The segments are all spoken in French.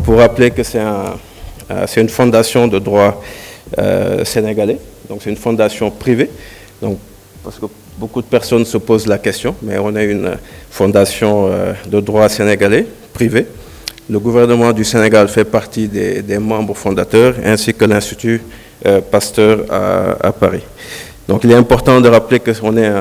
pour rappeler que c'est une fondation de droit sénégalais, donc c'est une fondation privée, donc, parce que beaucoup de personnes se posent la question, mais on est une fondation de droit sénégalais privée. Le gouvernement du Sénégal fait partie des membres fondateurs, ainsi que l'Institut Pasteur à Paris. Donc il est important de rappeler qu'on est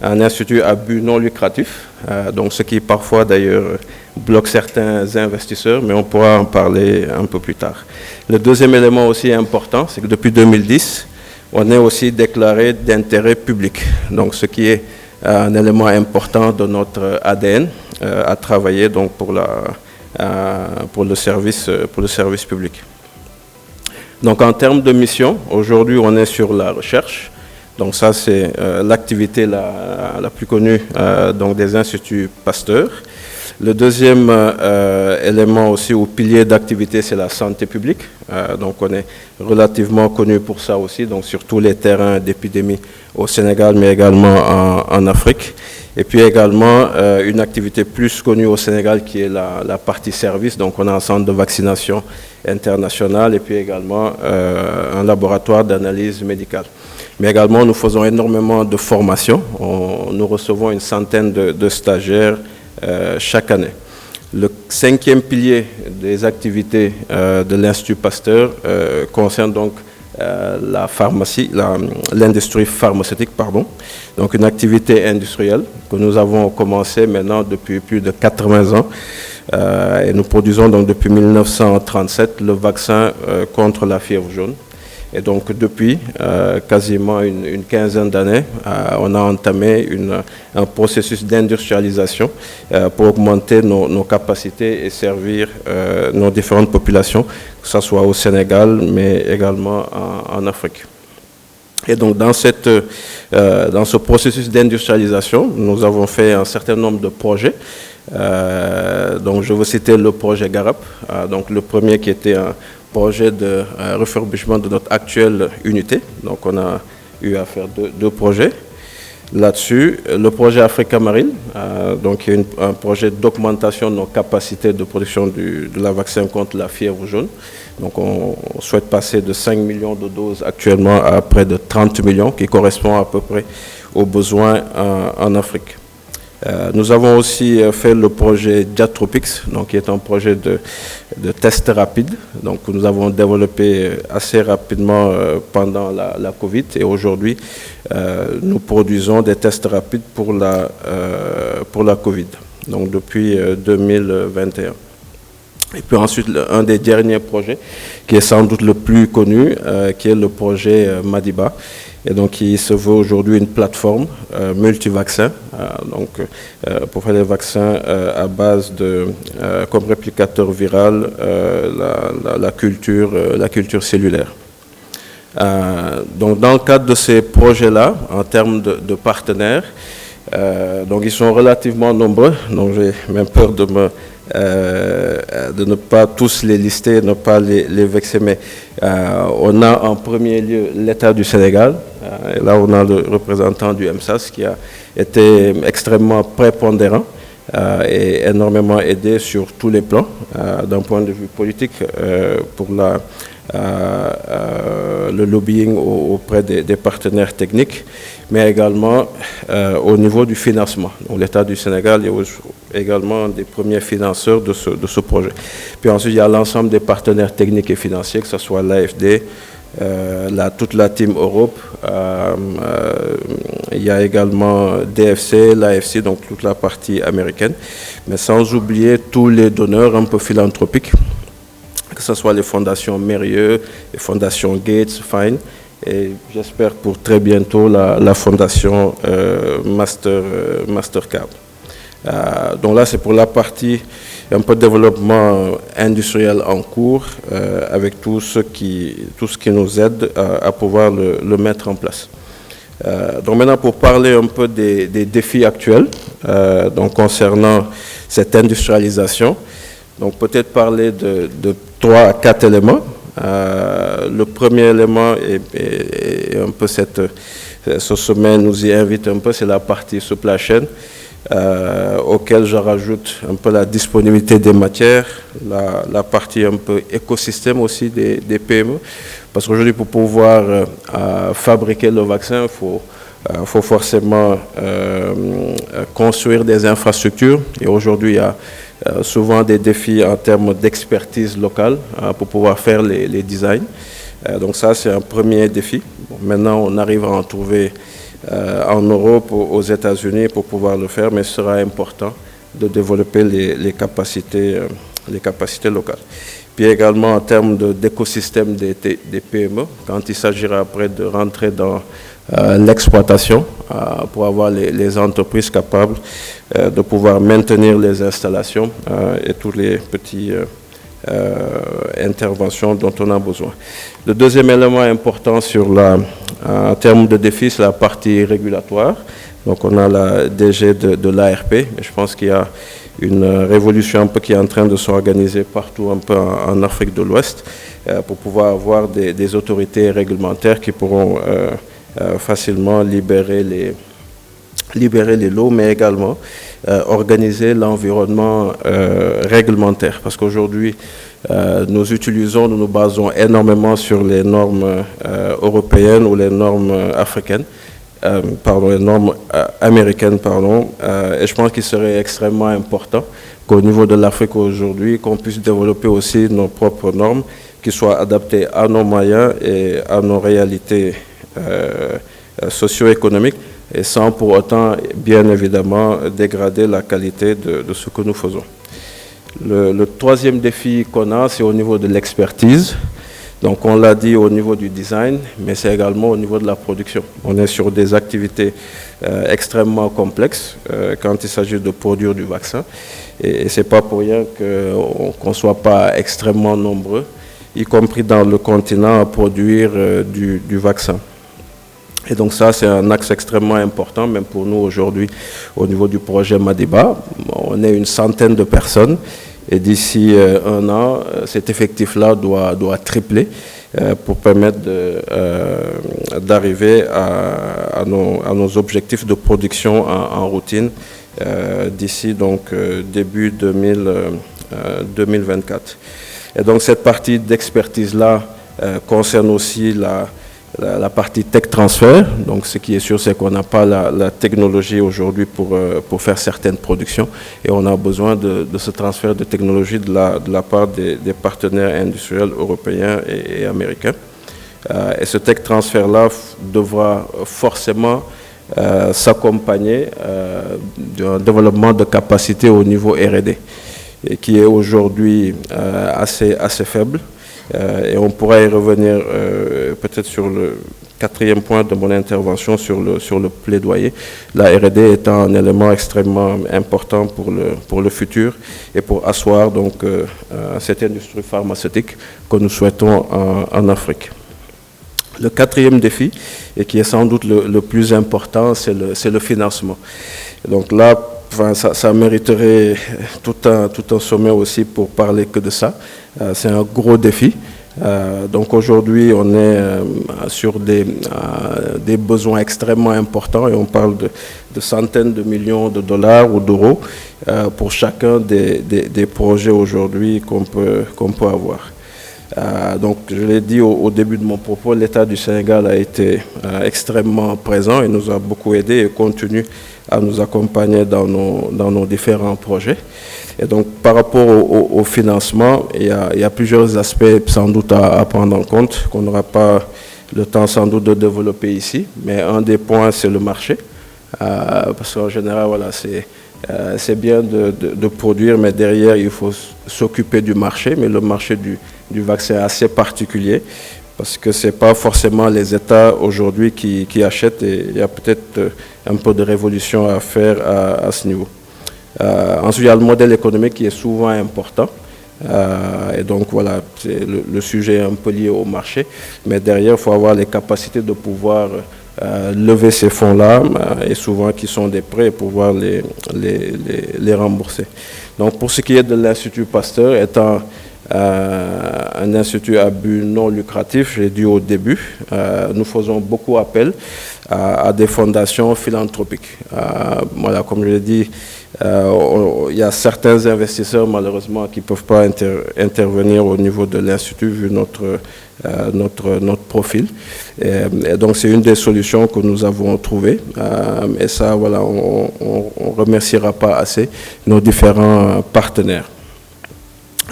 un institut à but non lucratif, donc ce qui parfois d'ailleurs bloque certains investisseurs, mais on pourra en parler un peu plus tard. Le deuxième élément aussi important, c'est que depuis 2010, on est aussi déclaré d'intérêt public, donc ce qui est un élément important de notre ADN à travailler donc pour le service public. Donc en termes de mission, aujourd'hui on est sur la recherche. Donc ça c'est l'activité la plus connue donc des instituts Pasteur. Le deuxième élément aussi ou pilier d'activité, c'est la santé publique. Donc on est relativement connu pour ça aussi, donc sur tous les terrains d'épidémie au Sénégal, mais également en Afrique. Et puis également une activité plus connue au Sénégal qui est la partie service. Donc on a un centre de vaccination international et puis également un laboratoire d'analyse médicale. Mais également nous faisons énormément de formations. Nous recevons une centaine de stagiaires chaque année. Le cinquième pilier des activités de l'Institut Pasteur concerne donc la pharmacie, l'industrie pharmaceutique, pardon. Donc une activité industrielle que nous avons commencé maintenant depuis plus de 80 ans. Et nous produisons donc depuis 1937 le vaccin contre la fièvre jaune. Et donc depuis quasiment une quinzaine d'années, on a entamé un processus d'industrialisation pour augmenter nos capacités et servir nos différentes populations, que ce soit au Sénégal, mais également en Afrique. Et donc dans ce processus d'industrialisation, nous avons fait un certain nombre de projets. Donc je veux citer le projet Garap, donc le premier qui était un projet de refurbishment de notre actuelle unité. Donc on a eu à faire deux projets là-dessus. Le projet Africa Marine, donc il y a un projet d'augmentation de nos capacités de production de la vaccin contre la fièvre jaune. Donc on souhaite passer de 5 millions de doses actuellement à près de 30 millions, qui correspond à peu près aux besoins en Afrique. Nous avons aussi fait le projet Diatropix, donc qui est un projet de test rapide, donc que nous avons développé assez rapidement pendant la Covid, et aujourd'hui nous produisons des tests rapides pour la Covid, donc depuis 2021. Et puis ensuite, un des derniers projets, qui est sans doute le plus connu, qui est le projet Madiba, et donc qui se veut aujourd'hui une plateforme multivaccin, donc pour faire des vaccins à base de, comme réplicateur viral, la culture cellulaire. Donc dans le cadre de ces projets-là, en termes de partenaires, donc ils sont relativement nombreux, donc j'ai même peur de ne pas tous les lister, ne pas les vexer, mais on a en premier lieu l'État du Sénégal, et là on a le représentant du MSAS qui a été extrêmement prépondérant et énormément aidé sur tous les plans, d'un point de vue politique, pour le lobbying auprès des partenaires techniques, mais également au niveau du financement. Donc l'État du Sénégal est également un des premiers financeurs de ce projet. Puis ensuite, il y a l'ensemble des partenaires techniques et financiers, que ce soit l'AFD, toute la Team Europe, il y a également DFC, l'AFC, donc toute la partie américaine, mais sans oublier tous les donneurs un peu philanthropiques, que ce soit les fondations Mérieux, les fondations Gates, Fine, et j'espère pour très bientôt la fondation Mastercard. Donc là, c'est pour la partie un peu de développement industriel en cours, avec tout ce qui nous aide à pouvoir le mettre en place. Donc maintenant, pour parler un peu des défis actuels, donc concernant cette industrialisation, donc peut-être parler de 3 à 4 éléments. Le premier élément, et un peu ce sommet nous y invite un peu, c'est la partie supply chain, auquel je rajoute un peu la disponibilité des matières, la partie un peu écosystème aussi des PME. Parce qu'aujourd'hui, pour pouvoir fabriquer le vaccin, il faut forcément construire des infrastructures. Et aujourd'hui, il y a souvent des défis en termes d'expertise locale pour pouvoir faire les designs. Donc ça, c'est un premier défi. Bon, maintenant, on arrive à en trouver en Europe, aux États-Unis pour pouvoir le faire, mais ce sera important de développer les capacités locales. Puis également en termes d'écosystème des PME, quand il s'agira après de rentrer dans l'exploitation pour avoir les entreprises capables de pouvoir maintenir les installations et tous les petits interventions dont on a besoin. Le deuxième élément important en termes de défis, c'est la partie régulatoire. Donc on a la DG de l'ARP, et je pense qu'il y a une révolution un peu qui est en train de s'organiser partout un peu en Afrique de l'Ouest pour pouvoir avoir des autorités réglementaires qui pourront facilement libérer les lots, mais également organiser l'environnement réglementaire. Parce qu'aujourd'hui, nous nous basons énormément sur les normes européennes ou les normes africaines, les normes américaines, et je pense qu'il serait extrêmement important qu'au niveau de l'Afrique aujourd'hui, qu'on puisse développer aussi nos propres normes qui soient adaptées à nos moyens et à nos réalités socio-économiques, et sans pour autant, bien évidemment, dégrader la qualité de ce que nous faisons. Le troisième défi qu'on a, c'est au niveau de l'expertise. Donc on l'a dit au niveau du design, mais c'est également au niveau de la production. On est sur des activités extrêmement complexes quand il s'agit de produire du vaccin. Et ce n'est pas pour rien qu'on ne soit pas extrêmement nombreux, y compris dans le continent, à produire du vaccin. Et donc ça, c'est un axe extrêmement important, même pour nous aujourd'hui, au niveau du projet Madiba. On est une centaine de personnes. Et d'ici un an, cet effectif-là doit tripler pour permettre d'arriver à nos objectifs de production en routine d'ici donc début 2024. Et donc cette partie d'expertise-là concerne aussi la partie tech transfert. Donc ce qui est sûr, c'est qu'on n'a pas la technologie aujourd'hui pour faire certaines productions, et on a besoin de ce transfert de technologie de la part des partenaires industriels européens et américains. Et ce tech transfert-là devra forcément s'accompagner d'un développement de capacité au niveau R&D, et qui est aujourd'hui assez faible. Et on pourra y revenir peut-être sur le quatrième point de mon intervention, sur le plaidoyer. La R&D étant un élément extrêmement important pour le futur et pour asseoir donc cette industrie pharmaceutique que nous souhaitons en Afrique. Le quatrième défi, et qui est sans doute le plus important, c'est le financement. Donc là, ça mériterait tout un sommet aussi pour parler que de ça. C'est un gros défi. Donc aujourd'hui, on est sur des besoins extrêmement importants, et on parle de centaines de millions de dollars ou d'euros pour chacun des projets aujourd'hui qu'on peut avoir. Donc je l'ai dit au début de mon propos, l'État du Sénégal a été extrêmement présent et nous a beaucoup aidé et continue à nous accompagner dans nos différents projets. Et donc par rapport au financement, il y a plusieurs aspects sans doute à prendre en compte, qu'on n'aura pas le temps sans doute de développer ici, mais un des points, c'est le marché, parce qu'en général, voilà, c'est bien de produire, mais derrière, il faut s'occuper du marché, mais le marché du vaccin est assez particulier, parce que ce n'est pas forcément les États aujourd'hui qui achètent, et il y a peut-être un peu de révolution à faire à ce niveau. Ensuite, il y a le modèle économique qui est souvent important, et donc voilà, le sujet est un peu lié au marché, mais derrière, il faut avoir les capacités de pouvoir lever ces fonds-là, et souvent qui sont des prêts, pour pouvoir les rembourser. Donc pour ce qui est de l'Institut Pasteur, étant un institut à but non lucratif, j'ai dit au début, nous faisons beaucoup appel à des fondations philanthropiques. Voilà, comme je l'ai dit, Il y a certains investisseurs, malheureusement, qui ne peuvent pas intervenir au niveau de l'Institut, vu notre profil. Et donc, c'est une des solutions que nous avons trouvées. Et ça, voilà, on ne remerciera pas assez nos différents partenaires.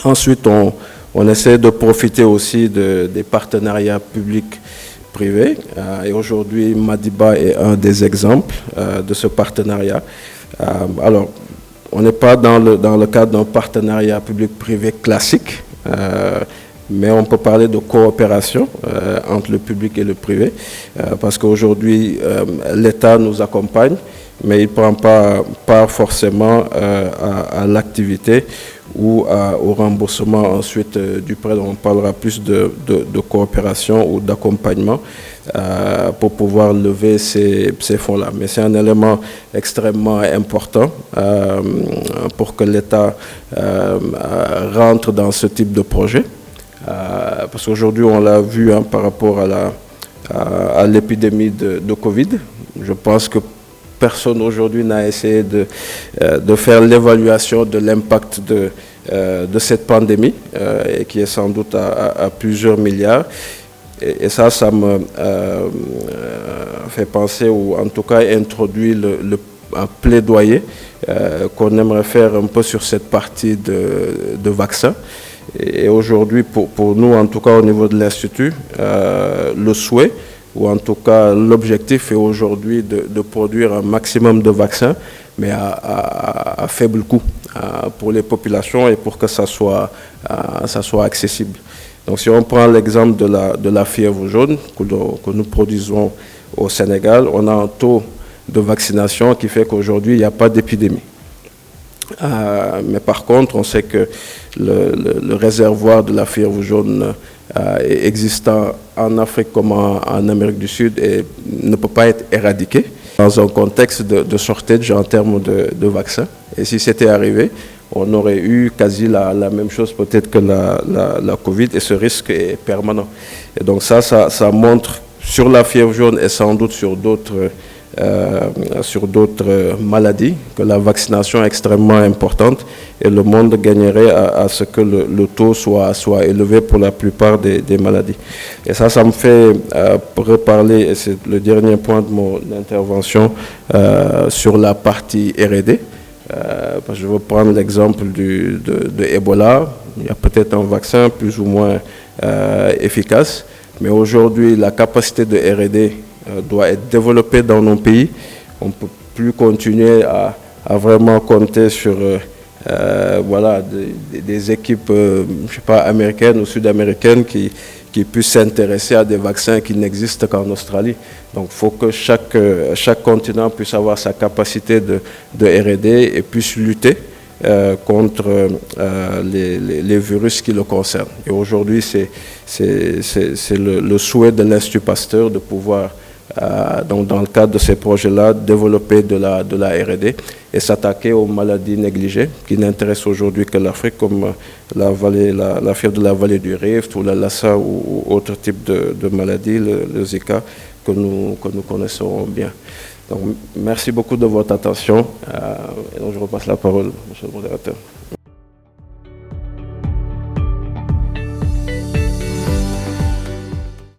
Ensuite, on essaie de profiter aussi des partenariats publics-privés. Et aujourd'hui, Madiba est un des exemples de ce partenariat. Alors, on n'est pas dans le cadre d'un partenariat public-privé classique, mais on peut parler de coopération entre le public et le privé, parce qu'aujourd'hui, l'État nous accompagne, mais il ne prend pas part forcément à l'activité ou au remboursement ensuite du prêt. Donc on parlera plus de coopération ou d'accompagnement pour pouvoir lever ces fonds-là. Mais c'est un élément extrêmement important pour que l'État rentre dans ce type de projet. Parce qu'aujourd'hui, on l'a vu par rapport à l'épidémie de Covid. Je pense que personne aujourd'hui n'a essayé de faire l'évaluation de l'impact de cette pandémie, et qui est sans doute à plusieurs milliards. Et ça me fait penser, ou en tout cas introduit un plaidoyer qu'on aimerait faire un peu sur cette partie de vaccins. Et aujourd'hui, pour nous, en tout cas au niveau de l'Institut, le souhait, ou en tout cas l'objectif est aujourd'hui de produire un maximum de vaccins, mais à faible coût pour les populations et pour que ça soit accessible. Donc si on prend l'exemple de la fièvre jaune que nous produisons au Sénégal, on a un taux de vaccination qui fait qu'aujourd'hui il n'y a pas d'épidémie. Mais par contre, on sait que le réservoir de la fièvre jaune est existant en Afrique comme en Amérique du Sud et ne peut pas être éradiqué dans un contexte de shortage en termes de vaccins. Et si c'était arrivé, on aurait eu quasi la même chose peut-être que la Covid, et ce risque est permanent. Et donc ça montre sur la fièvre jaune et sans doute sur d'autres maladies que la vaccination est extrêmement importante, et le monde gagnerait à ce que le taux soit élevé pour la plupart des maladies. Et ça me fait reparler, et c'est le dernier point de mon intervention, sur la partie R&D. Parce que je veux prendre l'exemple de Ebola. Il y a peut-être un vaccin plus ou moins efficace, mais aujourd'hui la capacité de R&D doit être développée dans nos pays. On ne peut plus continuer à vraiment compter sur voilà, des équipes je sais pas, américaines ou sud-américaines qui puissent s'intéresser à des vaccins qui n'existent qu'en Australie. Donc il faut que chaque continent puisse avoir sa capacité de R&D et puisse lutter contre les virus qui le concernent. Et aujourd'hui, c'est le souhait de l'Institut Pasteur de pouvoir, donc dans le cadre de ces projets-là, développer de la R&D et s'attaquer aux maladies négligées qui n'intéressent aujourd'hui que l'Afrique, comme la fièvre de la vallée du Rift ou la Lassa ou autres types de maladies, le Zika, que nous connaissons bien. Donc, merci beaucoup de votre attention. Et donc je repasse la parole, monsieur le modérateur.